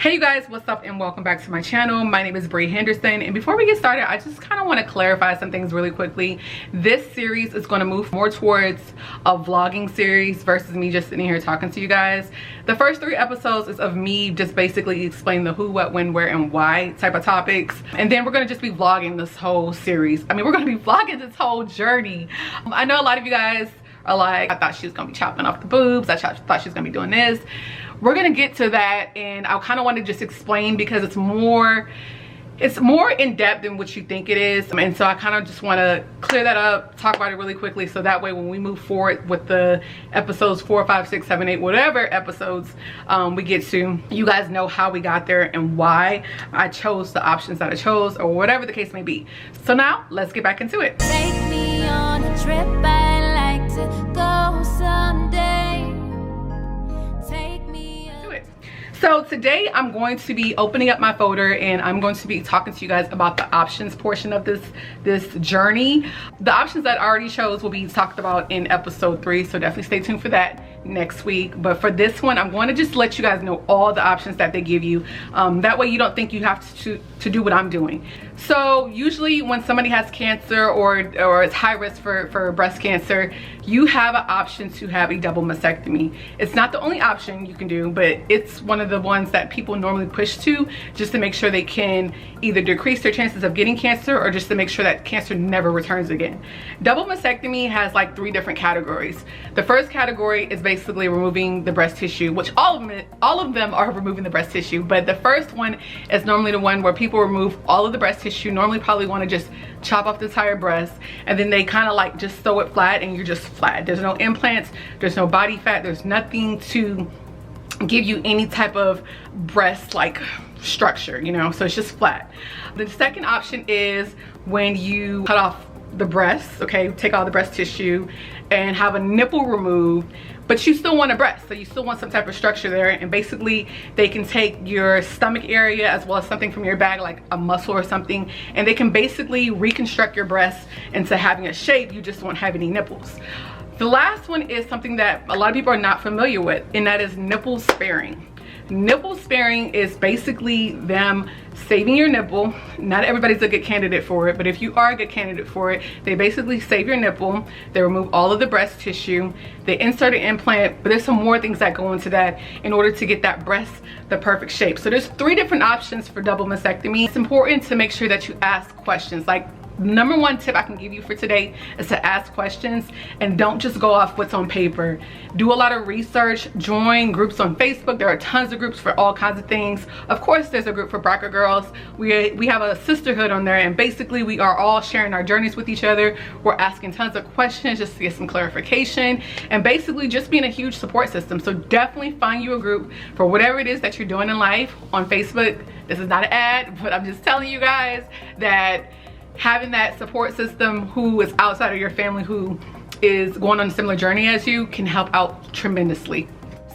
Hey you guys, what's up and welcome back to my channel. My name is BreHenderson, and before we get started, I just kind of want to clarify some things really quickly. This series is going to move more towards a vlogging series versus me just sitting here talking to you guys. The first 3 episodes is of me just basically explaining the who, what, when, where, and why type of topics, and then we're going to just be vlogging this whole series. I mean, we're going to be vlogging this whole journey. I know a lot of you guys are like, I thought she was gonna be chopping off the boobs, I thought she was gonna be doing this. We're gonna get to that, and I kind of want to just explain because it's more in depth than what you think it is, and so I kind of just want to clear that up, talk about it really quickly, so that way when we move forward with the episodes 4, 5, 6, 7, 8, whatever episodes we get to, you guys know how we got there and why I chose the options that I chose, or whatever the case may be. So now let's get back into it. Take me on a trip, I'd like to go someday. Take me do it. So today I'm going to be opening up my folder and I'm going to be talking to you guys about the options portion of this journey. The options that I already chose will be talked about in episode 3, so definitely stay tuned for that next week. But for this one, I'm going to just let you guys know all the options that they give you. That way you don't think you have to do what I'm doing. So usually when somebody has cancer or is high risk for breast cancer, you have an option to have a double mastectomy. It's not the only option you can do, but it's one of the ones that people normally push to, just to make sure they can either decrease their chances of getting cancer or just to make sure that cancer never returns again. Double mastectomy has like 3 different categories. The first category is basically removing the breast tissue, which all of them are removing the breast tissue, but the first one is normally the one where people remove all of the breast tissue, normally probably want to just chop off the entire breast, and then they kind of like just sew it flat and you're just flat. There's no implants, there's no body fat, there's nothing to give you any type of breast like structure, you know, so it's just flat. The second option is when you cut off the breast, okay, take all the breast tissue and have a nipple removed, but you still want a breast, so you still want some type of structure there, and basically they can take your stomach area as well as something from your back like a muscle or something, and they can basically reconstruct your breast into having a shape. You just won't have any nipples. The last one is something that a lot of people are not familiar with, and that is nipple sparing. Nipple sparing is basically them saving your nipple. Not everybody's a good candidate for it, but if you are a good candidate for it, they basically save your nipple, they remove all of the breast tissue, they insert an implant, but there's some more things that go into that in order to get that breast the perfect shape. So there's 3 different options for double mastectomy. It's important to make sure that you ask questions. Like, number 1 tip I can give you for today is to ask questions and don't just go off what's on paper. Do a lot of research, join groups on Facebook. There are tons of groups for all kinds of things. Of course, there's a group for BRCA girls. We have a sisterhood on there, and basically we are all sharing our journeys with each other. We're asking tons of questions just to get some clarification, and basically just being a huge support system. So definitely find you a group for whatever it is that you're doing in life on Facebook. This is not an ad, but I'm just telling you guys that having that support system who is outside of your family, who is going on a similar journey as you, can help out tremendously.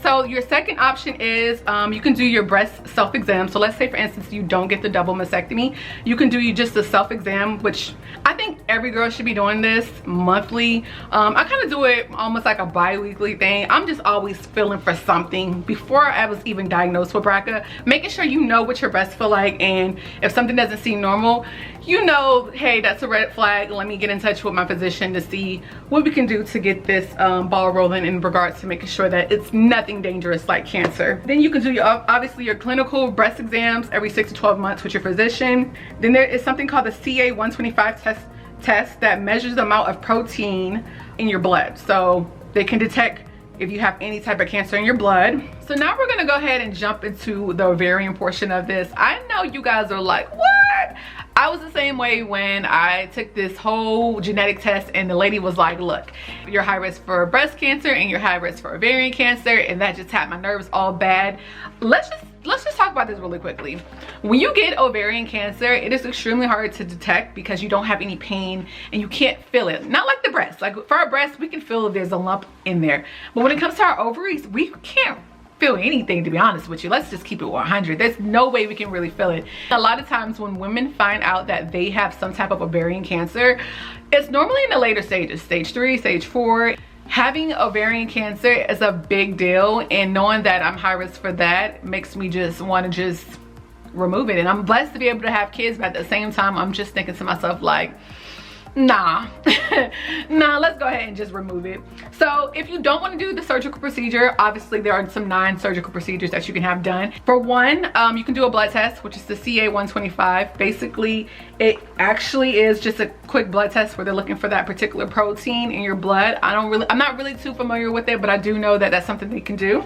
So your second option is you can do your breast self-exam. So let's say for instance you don't get the double mastectomy, you can do just a self-exam, which I think every girl should be doing this monthly. I kind of do it almost like a bi-weekly thing. I'm just always feeling for something. Before I was even diagnosed with BRCA, making sure you know what your breasts feel like, and if something doesn't seem normal, you know, hey, that's a red flag. Let me get in touch with my physician to see what we can do to get this ball rolling in regards to making sure that it's nothing dangerous like cancer. Then you can do obviously your clinical breast exams every 6 to 12 months with your physician. Then there is something called the CA-125 test that measures the amount of protein in your blood, so they can detect if you have any type of cancer in your blood. So now we're gonna go ahead and jump into the ovarian portion of this. I know you guys are like, what? I was the same way when I took this whole genetic test, and the lady was like, look, you're high risk for breast cancer and you're high risk for ovarian cancer, and that just had my nerves all bad. Let's just talk about this really quickly. When you get ovarian cancer, it is extremely hard to detect because you don't have any pain and you can't feel it. Not like the breast. Like for our breasts, we can feel if there's a lump in there. But when it comes to our ovaries, we can't feel anything, to be honest with you. Let's just keep it 100. There's no way we can really feel it. A lot of times when women find out that they have some type of ovarian cancer, it's normally in the later stages, stage 3, stage 4. Having ovarian cancer is a big deal, and knowing that I'm high risk for that makes me just want to just remove it. And I'm blessed to be able to have kids, but at the same time I'm just thinking to myself like, nah nah, let's go ahead and just remove it. So if you don't want to do the surgical procedure, obviously there are some non-surgical procedures that you can have done. For one, you can do a blood test, which is the CA125. Basically it actually is just a quick blood test where they're looking for that particular protein in your blood. I'm not really too familiar with it, but I do know that that's something they can do.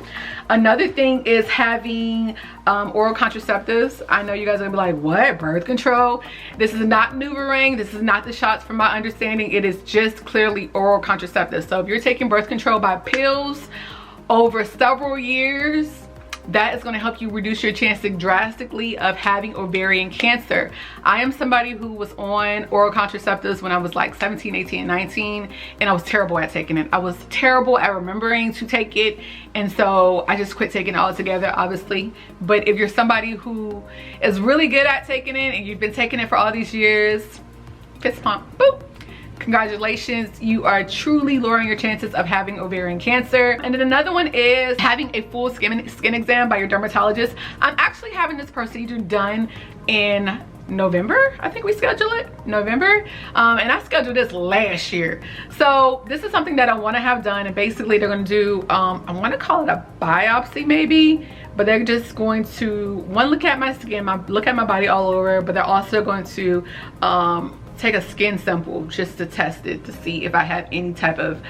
Another thing is having oral contraceptives. I know you guys are gonna be like, what, birth control? This is not NuvaRing, this is not the shots. From my understanding, it is just clearly oral contraceptives. So if you're taking birth control by pills over several years, that is going to help you reduce your chances drastically of having ovarian cancer. I am somebody who was on oral contraceptives when I was like 17, 18, and 19, and I was terrible at taking it. I was terrible at remembering to take it, and so I just quit taking it altogether, obviously. But if you're somebody who is really good at taking it and you've been taking it for all these years, fist pump, boop. Congratulations, you are truly lowering your chances of having ovarian cancer. And then another one is having a full skin exam by your dermatologist. I'm actually having this procedure done in November. I think we schedule it November, and I scheduled this last year. So this is something that I want to have done, and basically they're going to do I want to call it a biopsy maybe, but they're just going to look at my skin, look at my body all over, but they're also going to take a skin sample just to test it to see if I have any type of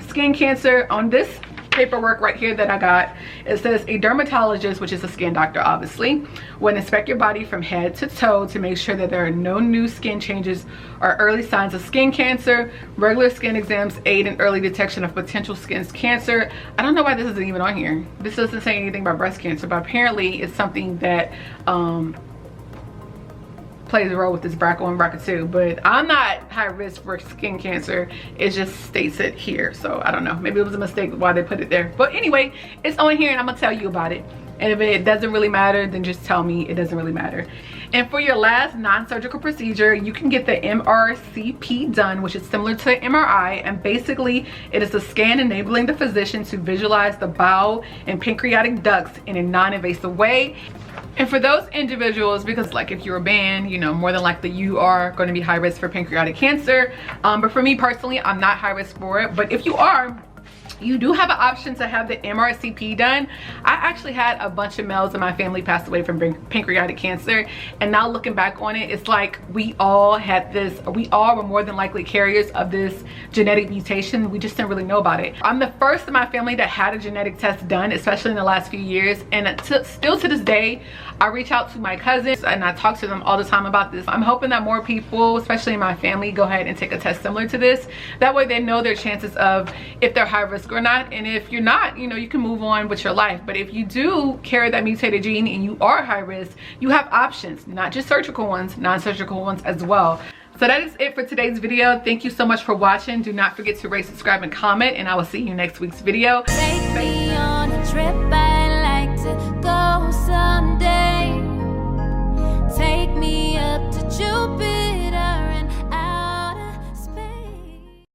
skin cancer. On this paperwork right here that I got, it says a dermatologist, which is a skin doctor obviously, will inspect your body from head to toe to make sure that there are no new skin changes or early signs of skin cancer. Regular skin exams aid in early detection of potential skin cancer. I don't know why this isn't even on here. This doesn't say anything about breast cancer, but apparently it's something that plays a role with this BRCA1 and BRCA2, but I'm not high risk for skin cancer. It just states it here, so I don't know, maybe it was a mistake why they put it there. But anyway, it's on here and I'm gonna tell you about it, and if it doesn't really matter, then just tell me it doesn't really matter. And for your last non-surgical procedure, you can get the MRCP done, which is similar to MRI, and basically it is a scan enabling the physician to visualize the bowel and pancreatic ducts in a non-invasive way. And for those individuals, because like if you're a man, you know, more than likely you are going to be high risk for pancreatic cancer, but for me personally, I'm not high risk for it. But if you are, you do have an option to have the MRCP done. I actually had a bunch of males in my family pass away from pancreatic cancer, and now looking back on it, it's like we all had this, we all were more than likely carriers of this genetic mutation. We just didn't really know about it. I'm the first in my family that had a genetic test done, especially in the last few years, and still to this day I reach out to my cousins and I talk to them all the time about this. I'm hoping that more people, especially in my family, go ahead and take a test similar to this. That way they know their chances of if they're high risk or not, and if you're not, you know, you can move on with your life. But if you do carry that mutated gene and you are high risk, you have options, not just surgical ones, non-surgical ones as well. So that is it for today's video. Thank you so much for watching. Do not forget to rate, subscribe, and comment, and I will see you in next week's video. Take me on a trip.